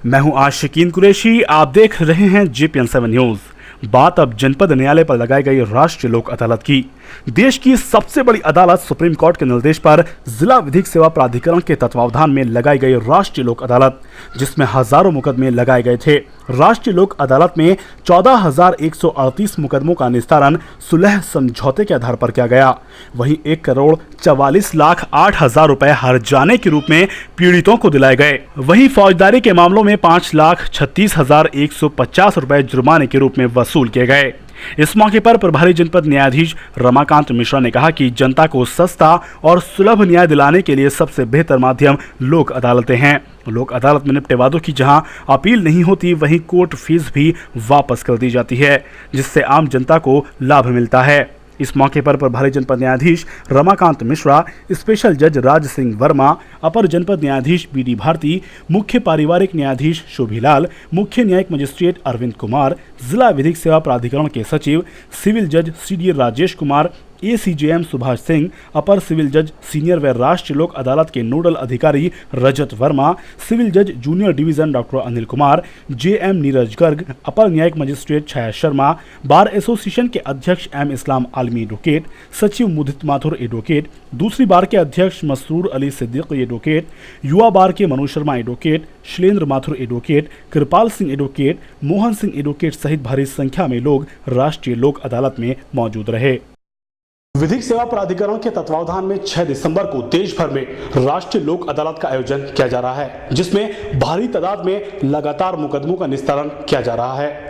मैं हूं आशिकीन कुरैशी। आप देख रहे हैं JPN7 न्यूज। बात अब जनपद न्यायालय पर लगाई गई राष्ट्रीय लोक अदालत की। देश की सबसे बड़ी अदालत सुप्रीम कोर्ट के निर्देश पर जिला विधिक सेवा प्राधिकरण के तत्वावधान में लगाई गई राष्ट्रीय लोक अदालत, जिसमें हजारों मुकदमे लगाए गए थे। राष्ट्रीय लोक अदालत में 14,138 मुकदमों का निस्तारण सुलह समझौते के आधार पर किया गया। वहीं 1,44,08,000 रुपए हर जाने के रूप में पीड़ितों को दिलाए गए। वहीं फौजदारी के मामलों में 5,36,150 रुपए जुर्माने के रूप में वसूल किए गए। इस मौके पर प्रभारी जनपद न्यायाधीश रमाकांत मिश्रा ने कहा कि जनता को सस्ता और सुलभ न्याय दिलाने के लिए सबसे बेहतर माध्यम लोक अदालतें हैं। लोक अदालत में निपटे वादों की जहां अपील नहीं होती, वहीं कोर्ट फीस भी वापस कर दी जाती है, जिससे आम जनता को लाभ मिलता है। इस मौके पर प्रभारी जनपद न्यायाधीश रमाकांत मिश्रा, स्पेशल जज राज सिंह वर्मा, अपर जनपद न्यायाधीश BD भारती, मुख्य पारिवारिक न्यायाधीश शोभीलाल, मुख्य न्यायिक मजिस्ट्रेट अरविंद कुमार, जिला विधिक सेवा प्राधिकरण के सचिव सिविल जज CD राजेश कुमार, ACJM सुभाष सिंह, अपर सिविल जज सीनियर व राष्ट्रीय लोक अदालत के नोडल अधिकारी रजत वर्मा, सिविल जज junior division doctor Anil Kumar, JM Neeraj Garg, अपर न्यायिक magistrate Chhaya Sharma, bar association के अध्यक्ष M इस्लाम आलमी एडवोकेट, सचिव मुदित माथुर एडवोकेट, दूसरी बार के अध्यक्ष मसरूर अली सिद्दीक एडवोकेट, युवा बार के मनोज शर्मा एडवोकेट, शैलेंद्र माथुर एडवोकेट, कृपाल सिंह एडवोकेट, मोहन सिंह एडवोकेट सहित भारी संख्या में लोग राष्ट्रीय लोक अदालत में मौजूद रहे। विधिक सेवा प्राधिकरण के तत्वावधान में 6 दिसंबर को देश भर में राष्ट्रीय लोक अदालत का आयोजन किया जा रहा है, जिसमें भारी तादाद में लगातार मुकदमों का निस्तारण किया जा रहा है।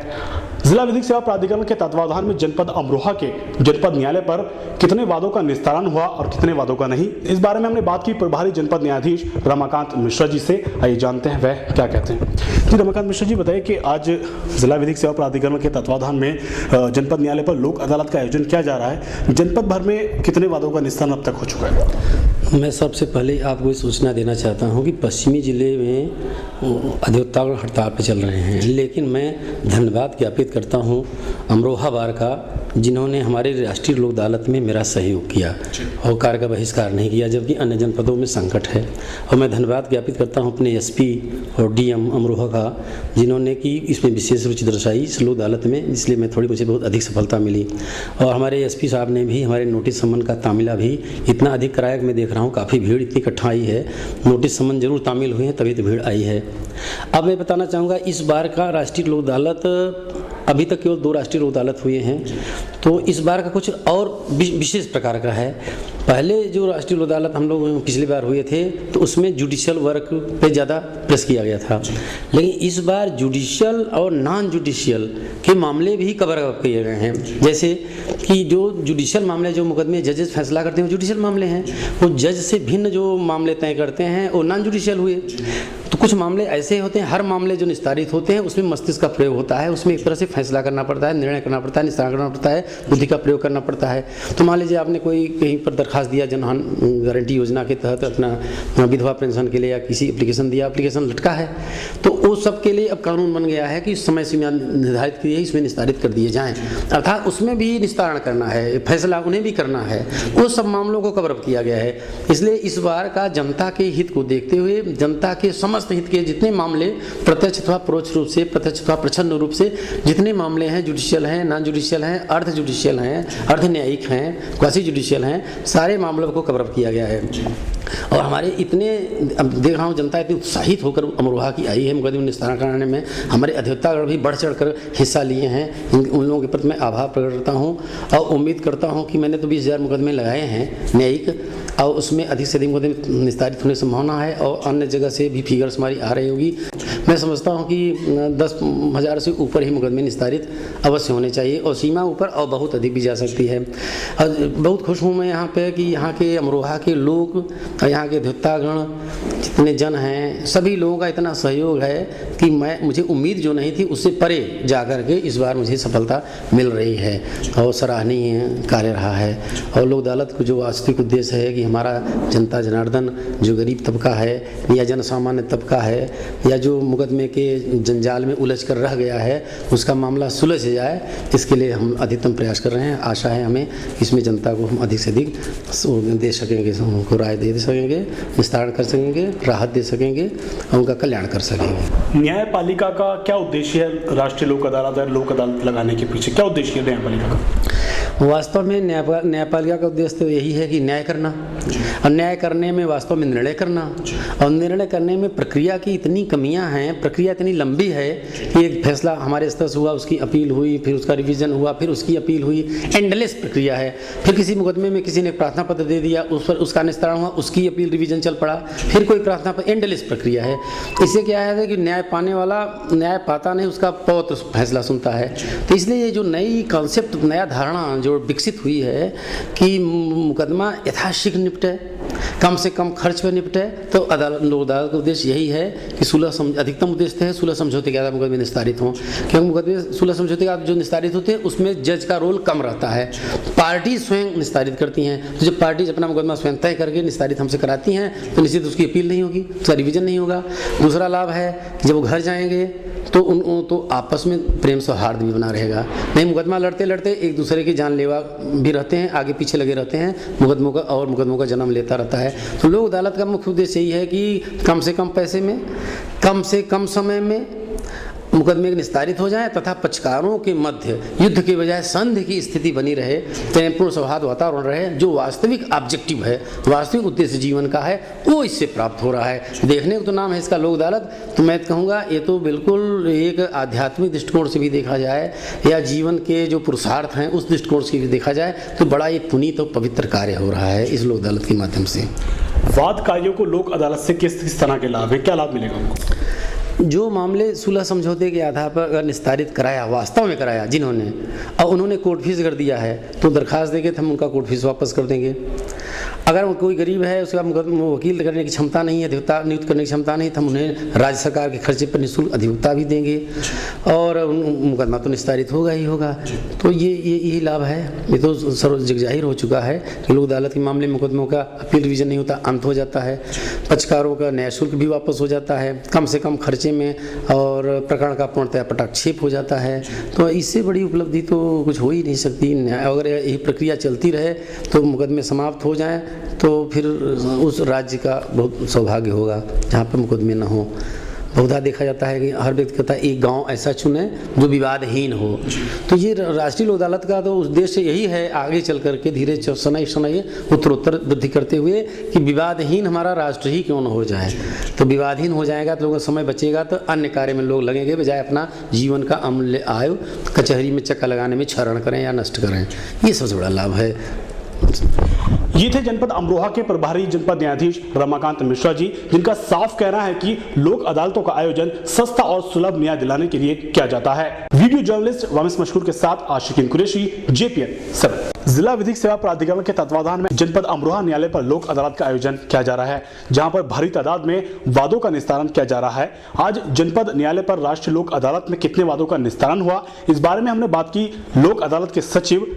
जिला विधिक सेवा प्राधिकरण के तत्वावधान में जनपद अमरोहा के जनपद न्यायालय पर कितने वादों का निस्तारण हुआ और कितने वादों का नहीं, इस बारे में हमने बात की प्रभारी जनपद न्यायाधीश रमाकांत मिश्रा जी से। आइए जानते हैं वह क्या कहते हैं। जी रमाकांत मिश्रा जी, बताइए कि आज जिला विधिक सेवा प्राधिकरण के तत्वावधान में जनपद न्यायालय पर लोक अदालत का आयोजन किया जा रहा है। जनपद भर में कितने वादों का निस्तारण अब तक हो चुका है? मैं सबसे पहले आपको ये सूचना देना चाहता हूँ कि पश्चिमी जिले में अधिवक्तागण हड़ताल पर चल रहे हैं, लेकिन मैं धन्यवाद ज्ञापित करता हूँ अमरोहा बार का, जिन्होंने हमारे राष्ट्रीय लोक अदालत में मेरा सहयोग किया और कार्य का बहिष्कार नहीं किया, जबकि अन्य जनपदों में संकट है। और मैं धन्यवाद ज्ञापित करता हूँ अपने SP और DM अमरोहा का, जिन्होंने कि इसमें विशेष रुचि दर्शाई इस लोक अदालत में, इसलिए मुझे बहुत अधिक सफलता मिली। और हमारे SP साहब ने भी हमारे नोटिस सम्मन का तामिला भी इतना अधिक कराया कि मैं देख रहा हूँ काफ़ी भीड़ इतनी इकट्ठा आई है। नोटिस सम्मन जरूर तामिल हुए हैं, तभी तो भीड़ आई है। अब मैं बताना चाहूँगा, इस बार का राष्ट्रीय लोक अदालत, अभी तक केवल 2 राष्ट्रीय लोक अदालत हुए हैं, तो इस बार का कुछ और विशेष प्रकार का है। पहले जो राष्ट्रीय लोक अदालत हम लोग पिछली बार हुए थे, तो उसमें जुडिशियल वर्क पे ज़्यादा प्रेस किया गया था, लेकिन इस बार जुडिशियल और नॉन जुडिशियल के मामले भी कवर अप किए गए हैं। जैसे कि जो जुडिशियल मामले, जो मुकदमे जजेस फैसला करते हैं वो जुडिशियल मामले हैं, वो जज से भिन्न जो मामले तय करते हैं वो नॉन जुडिशियल हुए। तो कुछ मामले ऐसे होते हैं, हर मामले जो निस्तारित होते हैं उसमें मस्तिष्क का प्रयोग होता है, उसमें एक तरह से फैसला करना पड़ता है, निर्णय करना पड़ता है, निस्तारण करना पड़ता है, बुद्धि का प्रयोग करना पड़ता है। तो मान लीजिए आपने कोई कहीं पर दरखास्त दिया जनधन गारंटी योजना के तहत अपना विधवा पेंशन के लिए, या किसी एप्लीकेशन दिया, एप्लीकेशन लटका है, तो वो सब के लिए अब कानून बन गया है कि समय सीमा निर्धारित की है, इसमें निस्तारित कर दिए जाएँ, अर्थात उसमें भी निस्तारण करना है, फैसला उन्हें भी करना है, वो सब मामलों को कवर अप किया गया है। इसलिए इस बार का जनता के हित को देखते हुए, जनता के समस्त हित के जितने मामले प्रत्यक्ष अथवा परोक्ष रूप से, प्रत्यक्ष अथवा प्रच्छन्न रूप से जितने मामले हैं, जुडिशियल हैं, नॉन जुडिशियल हैं, अर्ध जुडिशियल हैं, अर्ध न्यायिक हैं, क्वासी जुडिशियल हैं, सारे मामलों को कवर अप किया गया है। और हमारे इतने, अब देख रहा हूँ जनता इतनी उत्साहित होकर अमरोहा की आई है मुकदमे निस्तारण कराने में। हमारे अधिवक्तागण भी बढ़ चढ़ कर हिस्सा लिए हैं, उन लोगों के प्रति मैं आभार प्रकट करता हूँ और उम्मीद करता हूँ कि मैंने तो 20,000 मुकदमे लगाए हैं न्यायिक, और उसमें अधिक से अधिक मुकदमे निस्तारित होने की संभावना है, और अन्य जगह से भी फिगर्स हमारी आ रही होगी। मैं समझता हूँ कि 10,000 से ऊपर ही मुकदमे निस्तारित अवश्य होने चाहिए, और सीमा ऊपर और बहुत अधिक भी जा सकती है। और बहुत खुश हूँ मैं यहाँ पे कि यहाँ के अमरोहा के लोग और यहाँ के अधिवक्तागण जितने जन हैं, सभी लोगों का इतना सहयोग है कि मुझे उम्मीद जो नहीं थी उससे परे जा कर के इस बार मुझे सफलता मिल रही है, और सराहनीय कार्य रहा है। और लोक अदालत को जो वास्तविक उद्देश्य है कि हमारा जनता जनार्दन, जो गरीब तबका है या जन सामान्य तबका है, या जो मुकदमे के जंजाल में उलझ कर रह गया है, उसका मामला सुलझ जाए, इसके लिए हम अधिकतम प्रयास कर रहे हैं। आशा है हमें इसमें जनता को हम अधिक से अधिक दे सकेंगे, उनको राय दे सकेंगे, निस्तारण कर सकेंगे, राहत दे सकेंगे और उनका कल्याण कर सकेंगे। न्यायपालिका का क्या उद्देश्य है? राष्ट्रीय लोक अदालत और लोक अदालत लगाने के पीछे क्या उद्देश्य है न्यायपालिका का? वास्तव में न्यायपालिका का उद्देश्य तो यही है कि न्याय करना, और न्याय करने में वास्तव में निर्णय करना, और निर्णय करने में प्रक्रिया की इतनी कमियां हैं, प्रक्रिया इतनी लंबी है कि एक फैसला हमारे स्तर से हुआ, उसकी अपील हुई, फिर उसका रिवीजन हुआ, फिर उसकी अपील हुई, एंडलेस प्रक्रिया है। फिर किसी मुकदमे में किसी ने प्रार्थना पत्र दे दिया, उस पर उसका निस्तारण हुआ, उसकी अपील रिवीजन चल पड़ा, फिर कोई प्रार्थना पत्र, एंडलेस प्रक्रिया है। इससे क्या है कि न्याय पाने वाला न्याय पाता नहीं, उसका पौत्र फैसला सुनता है। तो इसलिए ये जो नई कॉन्सेप्ट, नया धारणा जो विकसित हुई है कि मुकदमा यथाशीघ्र निपटे, कम से कम खर्च पर निपटे, तो लोक अदालत का उद्देश्य यही है कि अधिकतम उद्देश्य है सुलह समझौते के आधार मुकदमे निस्तारित हों। क्योंकि मुकदमे सुलह समझौते के आधार जो निस्तारित होते हैं उसमें जज का रोल कम रहता है, पार्टी स्वयं निस्तारित करती हैं। तो जब पार्टी अपना मुकदमा स्वयं तय करके निस्तारित हमसे कराती हैं तो निश्चित उसकी अपील नहीं होगी, उसका रिवीजन नहीं होगा। दूसरा लाभ है कि जब वो घर जाएंगे तो आपस में प्रेम सौहार्द भी बना रहेगा। नहीं, मुकदमा लड़ते लड़ते एक दूसरे की जानलेवा भी रहते हैं, आगे पीछे लगे रहते हैं, मुकदमों का जन्म लेता रहता है। तो लोक अदालत का मुख्य उद्देश्य यही है कि कम से कम पैसे में, कम से कम समय में मुकदमे निस्तारित हो जाए तथा पक्षकारों के मध्य युद्ध के बजाय संधि की स्थिति बनी रहे, प्रेमपूर्ण सौहार्द वातावरण रहे। जो वास्तविक ऑब्जेक्टिव है, वास्तविक उद्देश्य जीवन का है, वो इससे प्राप्त हो रहा है। देखने को तो नाम है इसका लोक अदालत, तो मैं कहूँगा ये तो बिल्कुल एक आध्यात्मिक दृष्टिकोण से भी देखा जाए या जीवन के जो पुरुषार्थ हैं उस दृष्टिकोण से भी देखा जाए तो बड़ा एक पुनीत और पवित्र कार्य हो रहा है इस लोक अदालत के माध्यम से। वादकारियों को लोक अदालत से किस तरह के लाभ है, क्या लाभ मिलेगा उनको? जो मामले सुलह समझौते के आधार पर अगर निस्तारित कराया, वास्तव में कराया जिन्होंने, और उन्होंने कोर्ट फीस कर दिया है तो दरखास्त देंगे तो हम उनका कोर्ट फीस वापस कर देंगे। अगर कोई गरीब है, उसका वकील करने की क्षमता नहीं है, अधिवक्ता नियुक्त करने की क्षमता नहीं, तो हम उन्हें राज्य सरकार के खर्चे पर निःशुल्क अधिवक्ता भी देंगे और मुकदमा तो निस्तारित होगा ही होगा। तो यही लाभ है। ये तो जगजाहिर हो चुका है कि लोक अदालत के मामले में मुकदमों का अपील रिवीजन नहीं होता, अंत हो जाता है, पक्षकारों का न्याय शुल्क भी वापस हो जाता है कम से कम खर्चे में, और प्रकरण का पूर्णतः पटाक्षेप हो जाता है। तो इससे बड़ी उपलब्धि तो कुछ हो ही नहीं सकती। अगर यही प्रक्रिया चलती रहे तो मुकदमे समाप्त हो जाएं तो फिर उस राज्य का बहुत सौभाग्य होगा जहाँ पर मुकदमे न हो। बहुधा देखा जाता है कि हर व्यक्ति कहता है एक गांव ऐसा चुने जो विवादहीन हो। तो ये राष्ट्रीय लोक अदालत का तो उद्देश्य यही है, आगे चल करके धीरे शनैः उत्तरोत्तर वृद्धि करते हुए कि विवादहीन हमारा राष्ट्र ही क्यों न हो जाए। तो विवादहीन हो जाएगा तो लोगों का समय बचेगा, तो अन्य कार्य में लोग लगेंगे बजाय अपना जीवन का अमूल्य आयु कचहरी में चक्का लगाने में क्षरण करें या नष्ट करें। ये सबसे बड़ा लाभ है। ये थे जनपद अमरोहा के प्रभारी जनपद न्यायाधीश रमाकांत मिश्रा जी, जिनका साफ कहना है कि लोक अदालतों का आयोजन सस्ता और सुलभ न्याय दिलाने के लिए किया जाता है। वीडियो जर्नलिस्ट वामिस मशहूर के साथ आशिकीन कुरैशी, JPN 7। जिला विधिक सेवा प्राधिकरण के तत्वाधान में जनपद अमरोहा न्यायालय पर लोक अदालत का आयोजन किया जा रहा है, जहां पर भारी तादाद में वादों का निस्तारण किया जा रहा है। आज जनपद न्यायालय पर राष्ट्रीय लोक अदालत में कितने वादों का निस्तारण हुआ, इस बारे में हमने बात की लोक अदालत के सचिव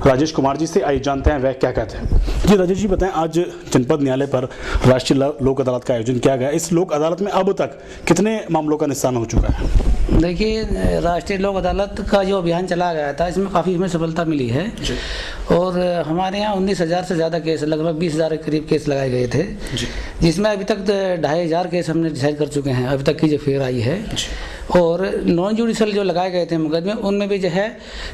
राजेश कुमार जी से। आइए जानते हैं वह क्या कहते हैं। जी राजेश जी बताएं, आज जनपद न्यायालय पर राष्ट्रीय लोक अदालत का आयोजन किया गया। इस लोक अदालत में अब तक कितने मामलों का निस्तारण हो चुका है? देखिए, राष्ट्रीय लोक अदालत का जो अभियान चला गया था इसमें काफ़ी हमें सफलता मिली है और हमारे यहाँ 19,000 से ज़्यादा केस, लगभग 20,000 के करीब केस लगाए गए थे, जिसमें अभी तक 2,500 केस हमने डिसाइड कर चुके हैं अभी तक की जो फेर आई है। और नॉन जुडिशल जो लगाए गए थे मुकदमे, उनमें भी जो है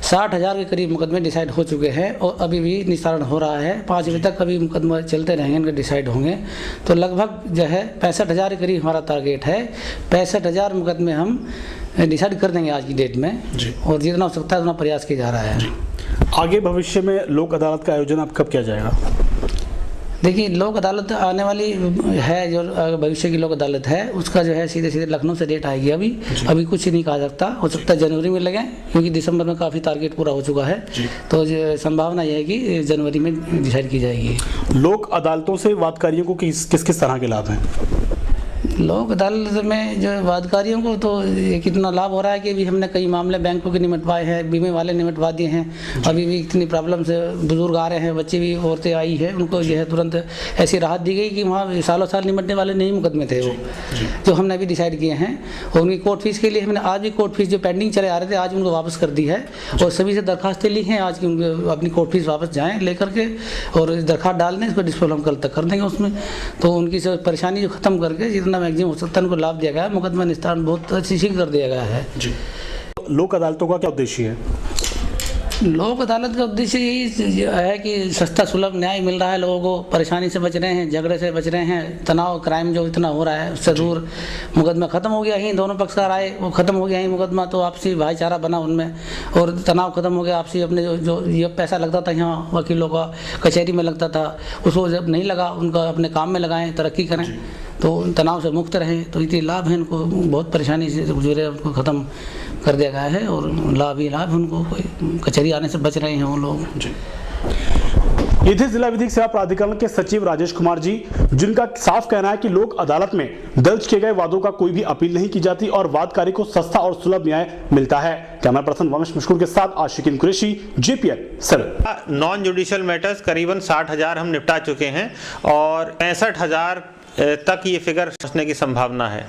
60,000 के करीब मुकदमे डिसाइड हो चुके हैं और अभी भी निस्तारण हो रहा है। 5 बजे तक अभी मुकदमे चलते रहेंगे, इनके डिसाइड होंगे। तो लगभग जो है 65,000 के करीब हमारा टारगेट है। 65,000 मुकदमे हम डिसाइड कर देंगे आज की डेट में और जितना हो सकता है उतना प्रयास किया जा रहा है। आगे भविष्य में लोक अदालत का आयोजन अब कब किया जाएगा? देखिए, लोक अदालत आने वाली है, जो भविष्य की लोक अदालत है उसका जो है सीधे सीधे लखनऊ से डेट आएगी। अभी कुछ नहीं कहा सकता, हो सकता है जनवरी में लगे क्योंकि दिसंबर में काफ़ी टारगेट पूरा हो चुका है। तो संभावना यह है कि जनवरी में डिसाइड की जाएगी। लोक अदालतों से वादकारियों को किस किस तरह के लाभ हैं? लोक अदालत में जो वादकारियों को तो ये कितना लाभ हो रहा है कि अभी हमने कई मामले बैंकों के निपटवाए हैं, बीमे वाले निपटवा दिए हैं। अभी भी इतनी प्रॉब्लम से बुजुर्ग आ रहे हैं, बच्चे भी, औरतें आई है, उनको जो है तुरंत ऐसी राहत दी गई कि वहाँ सालों साल निपटने वाले नहीं मुकदमे थे वो, जो हमने अभी डिसाइड किए हैं। और उनकी कोर्ट फीस के लिए हमने आज भी कोर्ट फीस जो पेंडिंग चले आ रहे थे, आज उनको वापस कर दी है और सभी से दरखास्तें ली हैं आज की उनको अपनी कोर्ट फीस वापस जाएँ लेकर के और दरखास्त डाल दें। इसको डिस्पोज हम कल तक कर देंगे उसमें। तो उनकी सब परेशानी जो ख़त्म करके जितना मैक्सिमम हो सकता है उनको लाभ दिया गया है। मुकदमा निस्तारण बहुत अच्छी शीघ्र कर दिया गया है। जी, लोक अदालतों का क्या उद्देश्य है? लोक अदालत का उद्देश्य यही है कि सस्ता सुलभ न्याय मिल रहा है, लोगों को परेशानी से बच रहे हैं, झगड़े से बच रहे हैं, तनाव क्राइम जो इतना हो रहा है उससे दूर, मुकदमा ख़त्म हो गया ही, दोनों पक्षकार आए, वो ख़त्म हो गया ही मुकदमा, तो आपसी भाईचारा बना उनमें और तनाव ख़त्म हो गया। आपसी अपने जो ये पैसा लगता था यहाँ वकीलों का कचहरी में लगता था, उसको जब नहीं लगा उनका अपने काम में लगाएं, तरक्की करें, तो तनाव से मुक्त रहें। तो इतनी लाभ है इनको, बहुत परेशानी से गुजरे उनको ख़त्म कर दिया गया है और लाभ ही लाभ उनको, कोई कचहरी आने से बच रहे हैं वो लोग। ये थे जिला विधिक सेवा प्राधिकरण के सचिव राजेश कुमार जी, जिनका साफ कहना है कि लोक अदालत में दर्ज किए गए वादों का कोई भी अपील नहीं की जाती और वादकारी को सस्ता और सुलभ न्याय मिलता है। कैमरा पर्सन वंश मशकूर के साथ Ashiqeen Qureshi, JPL 7। Non judicial matters करीबन 60,000 हम निपटा चुके हैं और 65,000 तक ये फिगर पहुंचने की संभावना है।